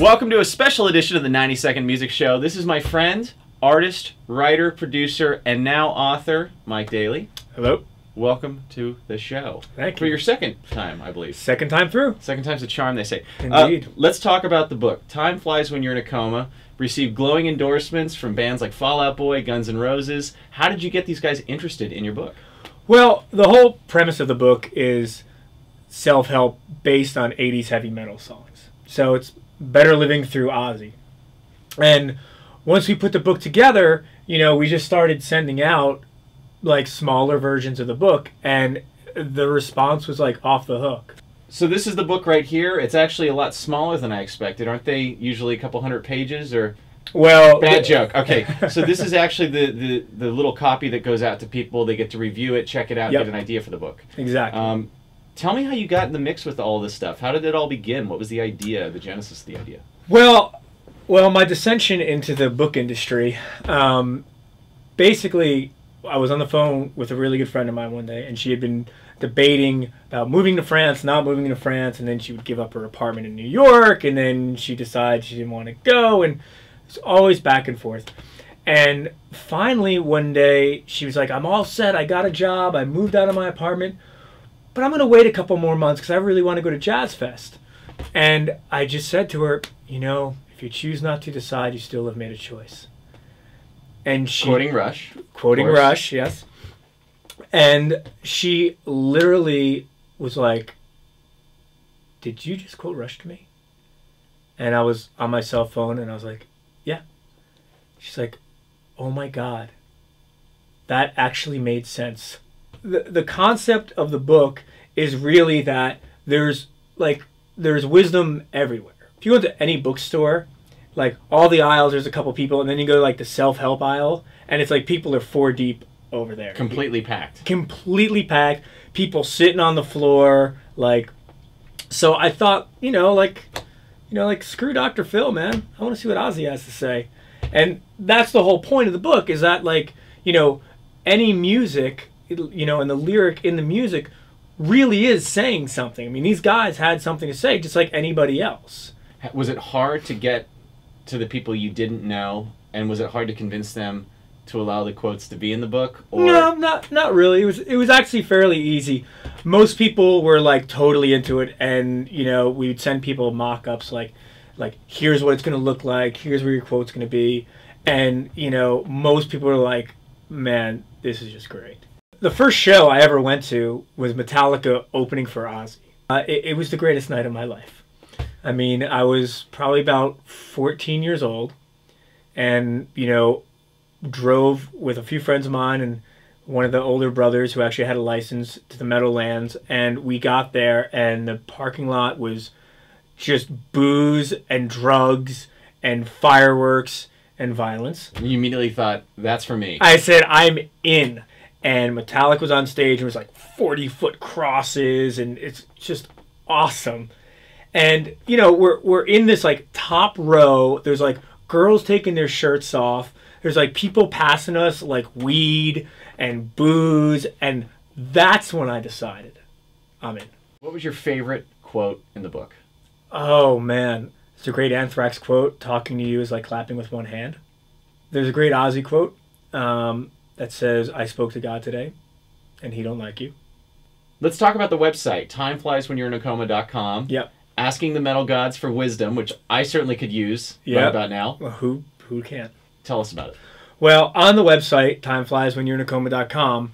Welcome to a special edition of the 90-Second Music Show. This is my friend, artist, writer, producer, and now author, Mike Daly. Hello. Welcome to the show. Thank you. For your second time, I believe. Second time through. Second time's a charm, they say. Indeed. Let's talk about the book. Time Flies When You're in a Coma. Received glowing endorsements from bands like Fall Out Boy, Guns N' Roses. How did you get these guys interested in your book? Well, the whole premise of the book is self-help based on 80s heavy metal songs. So it's better living through Ozzy. And once we put the book together, you know, we just started sending out like smaller versions of the book, and the response was like off the hook. So this is the book right here. It's actually a lot smaller than I expected. Aren't they usually a couple hundred pages? Or well, bad joke. Okay, so this is actually the little copy that goes out to people. They get to review it, check it out, Yep. get an idea for the book. Exactly. Tell me how you got in the mix with all this stuff. How did it all begin? What was the idea, the genesis of the idea? Well, my dissension into the book industry, basically, I was on the phone with a really good friend of mine one day, and she had been debating about moving to France, not moving to France, and then she would give up her apartment in New York, and then she decided she didn't want to go, and it's always back and forth. And finally, one day, she was like, I'm all set, I got a job, I moved out of my apartment, but I'm going to wait a couple more months because I really want to go to Jazz Fest. And I just said to her, you know, if you choose not to decide, you still have made a choice. And she... Quoting Rush. Quoting Rush, yes. And she literally was like, did you just quote Rush to me? And I was on my cell phone, and I was like, yeah. She's like, oh my God, that actually made sense. The concept of the book is really that there's wisdom everywhere. If you go to any bookstore, like all the aisles, there's a couple people, and then you go to like the self-help aisle, and it's like people are 4 deep over there. Completely packed. Completely packed. People sitting on the floor, like. So I thought, like screw Dr. Phil, man. I want to see what Ozzy has to say, and that's the whole point of the book. Is that any music, and the lyric in the music really is saying something. I mean, these guys had something to say, just like anybody else. Was it hard to get to the people you didn't know, and was it hard to convince them to allow the quotes to be in the book? Or? No, not really. It was actually fairly easy. Most people were like totally into it, and we'd send people mock-ups like here's what it's going to look like, here's where your quote's going to be, and most people were like, man, this is just great. The first show I ever went to was Metallica opening for Ozzy. It was the greatest night of my life. I mean, I was probably about 14 years old, and drove with a few friends of mine and one of the older brothers who actually had a license to the Meadowlands, and we got there, and the parking lot was just booze and drugs and fireworks and violence. You immediately thought, that's for me. I said, I'm in. And Metallica was on stage, and it was like 40-foot crosses, and it's just awesome. And we're in this like top row. There's like girls taking their shirts off. There's like people passing us like weed and booze, and that's when I decided I'm in. What was your favorite quote in the book? Oh man, it's a great Anthrax quote. Talking to you is like clapping with one hand. There's a great Ozzy quote that says, I spoke to God today, and he don't like you. Let's talk about the website, timeflieswhenyoureinacoma.com. Yep. Asking the metal gods for wisdom, which I certainly could use right about now. Well, who can't? Tell us about it. Well, on the website, timeflieswhenyoureinacoma.com,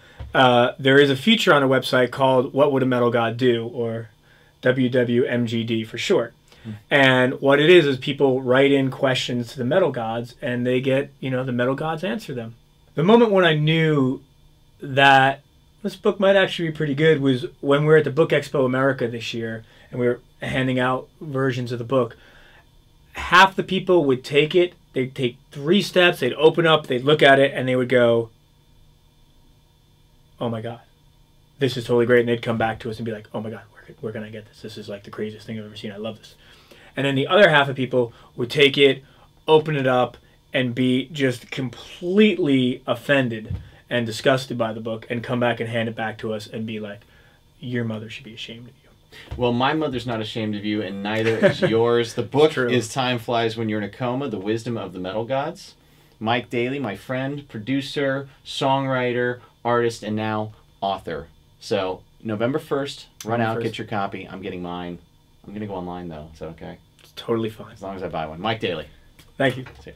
there is a feature on the website called What Would a Metal God Do, or WWMGD for short. And what it is people write in questions to the metal gods, and they get, the metal gods answer them. The moment when I knew that this book might actually be pretty good was when we were at the Book Expo America this year, and we were handing out versions of the book. Half the people would take it, they'd take 3 steps, they'd open up, they'd look at it, and they would go, oh my God, this is totally great. And they'd come back to us and be like, oh my God, where can I get this? This is like the craziest thing I've ever seen. I love this. And then the other half of people would take it, open it up, and be just completely offended and disgusted by the book, and come back and hand it back to us and be like, your mother should be ashamed of you. Well, my mother's not ashamed of you, and neither is yours. The book True. is Time Flies When You're in a Coma, The Wisdom of the Metal Gods. Mike Daly, my friend, producer, songwriter, artist, and now author. So, November 1st, run November out, 1st. get your copy. I'm getting mine. I'm going to go online, though. Is that okay? It's totally fine. As long as I buy one. Mike Daly. Thank you. See ya.